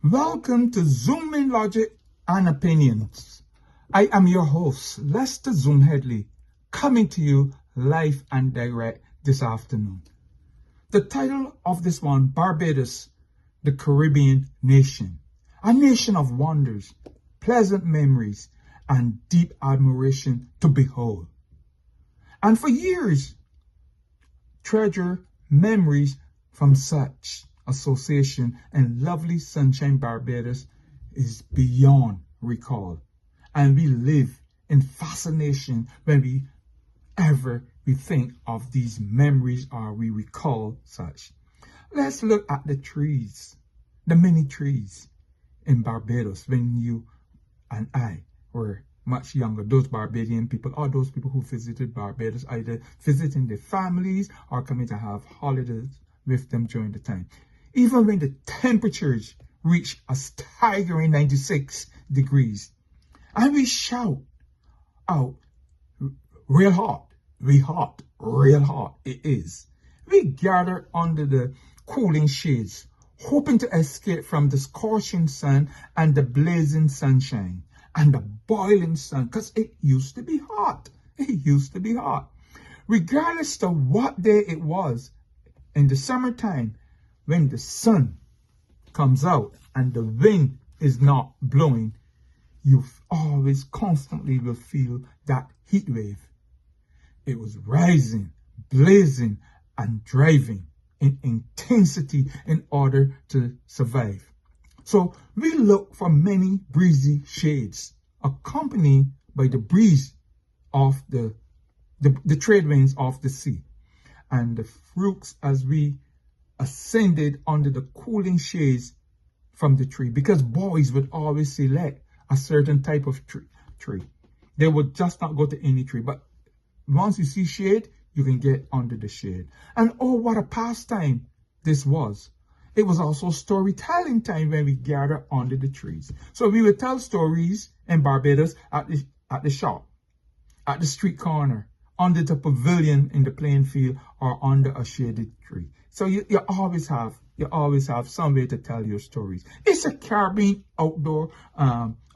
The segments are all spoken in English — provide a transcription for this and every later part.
Welcome to Zoom in Logic and Opinions. I am your host, Lester Zoom Headley, coming to you live and direct this afternoon. The title of this one, Barbados, the Caribbean nation. A nation of wonders, pleasant memories, and deep admiration to behold. And for years, treasure memories from such association and lovely Sunshine Barbados is beyond recall. And we live in fascination when we think of these memories or we recall such. Let's look at the trees, the many trees in Barbados when you and I were much younger. Those Barbadian people or those people who visited Barbados, either visiting their families or coming to have holidays with them during the time. Even when the temperatures reach a staggering 96 degrees, and we shout out, real hot, real hot it is. We gather under the cooling shades, hoping to escape from the scorching sun and the blazing sunshine and the boiling sun, because it used to be hot. It used to be hot. Regardless of what day it was, in the summertime, when the sun comes out and the wind is not blowing, you always constantly will feel that heat wave. It was rising, blazing, and driving in intensity in order to survive. So we look for many breezy shades, accompanied by the breeze of the trade winds of the sea, and the fruits as we ascended under the cooling shades from the tree, because boys would always select a certain type of tree. They would just not go to any tree, but once you see shade, you can get under the shade. And oh, what a pastime this was. It was also storytelling time when we gathered under the trees. So we would tell stories in Barbados at the shop, at the street corner, under the pavilion in the playing field, or under a shaded tree. So you always have some way to tell your stories. It's a Caribbean outdoor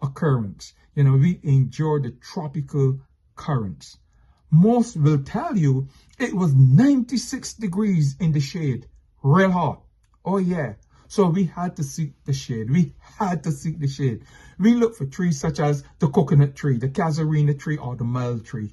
occurrence. You know, we enjoy the tropical currents. Most will tell you it was 96 degrees in the shade, real hot. Oh yeah. So we had to seek the shade. We look for trees such as the coconut tree, the casuarina tree, or the mild tree.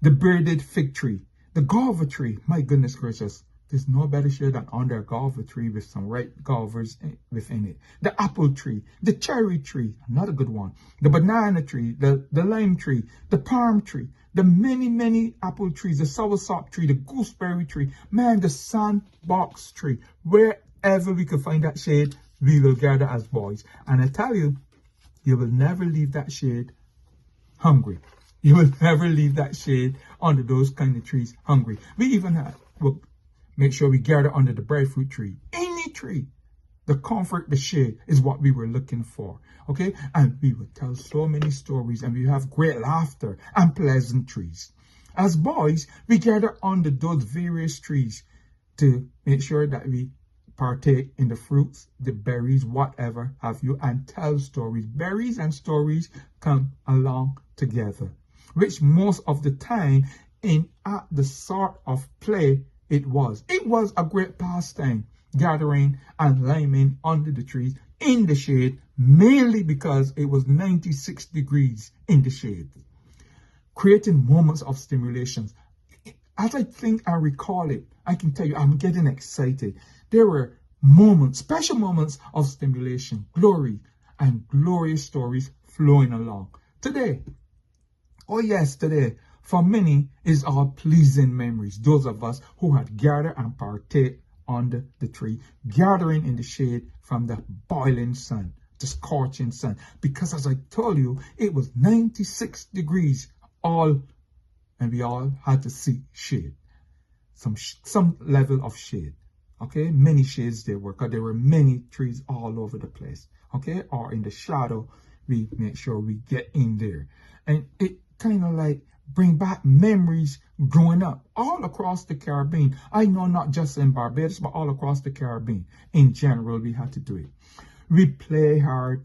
The bearded fig tree, the guava tree. My goodness gracious, there's no better shade than under a guava tree with some ripe guavas within it. The apple tree, the cherry tree, another good one. The banana tree, the lime tree, the palm tree, the many apple trees, the soursop tree, the gooseberry tree, man, the sandbox tree. Wherever we can find that shade, we will gather as boys. And I tell you, you will never leave that shade hungry. You will never leave that shade under those kind of trees hungry. We even will make sure we gather under the breadfruit tree. Any tree. The comfort, the shade is what we were looking for. Okay? And we would tell so many stories, and we have great laughter and pleasantries. As boys, we gather under those various trees to make sure that we partake in the fruits, the berries, whatever have you, and tell stories. Berries and stories come along together, which most of the time at the sort of play it was. It was a great pastime, gathering and liming under the trees in the shade, mainly because it was 96 degrees in the shade, creating moments of stimulations. As I think I recall it, I can tell you I'm getting excited. There were moments, special moments of stimulation, glory, and glorious stories flowing along. Today, oh yes, today, for many, is all pleasing memories. Those of us who had gathered and partake under the tree, gathering in the shade from the boiling sun, the scorching sun. Because as I told you, it was 96 degrees and we all had to seek shade, some level of shade. Okay, many shades there were, because there were many trees all over the place. Okay, or in the shadow, we make sure we get in there. And it kind of like bring back memories growing up all across the Caribbean. I know not just in Barbados, but all across the Caribbean. In general, we had to do it. We play hard.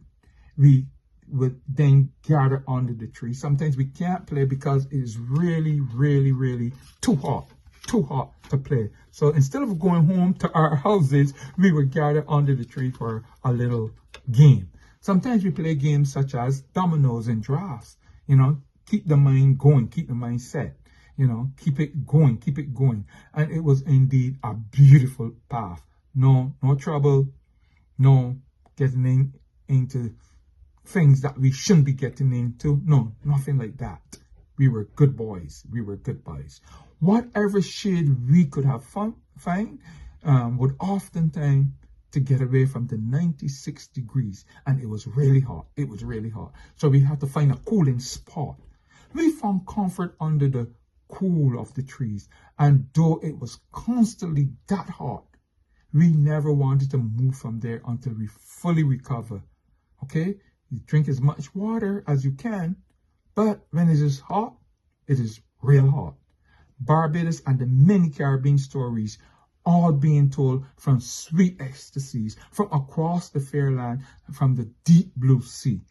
We would then gather under the tree. Sometimes we can't play because it is really, really, really too hot to play. So instead of going home to our houses, we would gather under the tree for a little game. Sometimes we play games such as dominoes and drafts. You know, keep the mind going, keep the mind set. You know, keep it going, keep it going. And it was indeed a beautiful path. No trouble, no getting into things that we shouldn't be getting into. No, nothing like that. We were good boys. We were good boys. Whatever shade we could have find would oftentimes to get away from the 96 degrees. And it was really hot. It was really hot. So we had to find a cooling spot. We found comfort under the cool of the trees. And though it was constantly that hot, we never wanted to move from there until we fully recover. Okay? You drink as much water as you can, but when it is hot, it is real hot. Barbados and the many Caribbean stories all being told from sweet ecstasies, from across the fair land, from the deep blue sea.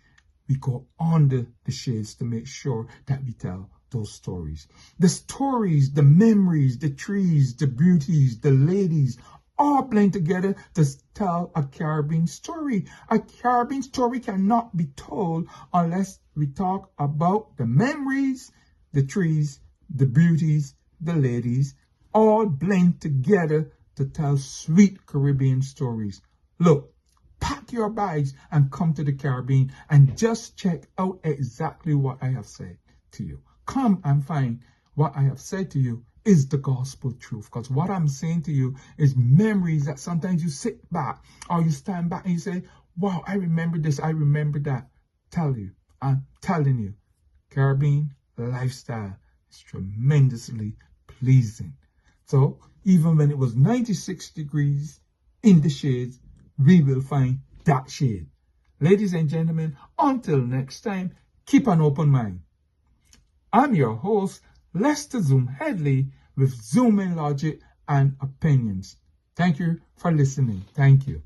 We go under the shades to make sure that we tell those stories. The stories, the memories, the trees, the beauties, the ladies, all blend together to tell a Caribbean story. A Caribbean story cannot be told unless we talk about the memories, the trees, the beauties, the ladies, all blend together to tell sweet Caribbean stories. Look, pack your bags and come to the Caribbean and just check out exactly what I have said to you. Come and find what I have said to you is the gospel truth. Because what I'm saying to you is memories that sometimes you sit back or you stand back and you say, wow, I remember this, I remember that. I'm telling you, Caribbean lifestyle is tremendously pleasing. So even when it was 96 degrees in the shades, we will find that shade. Ladies and gentlemen, until next time, keep an open mind. I'm your host, Lester Zoom Headley, with Zooming Logic and Opinions. Thank you for listening. Thank you.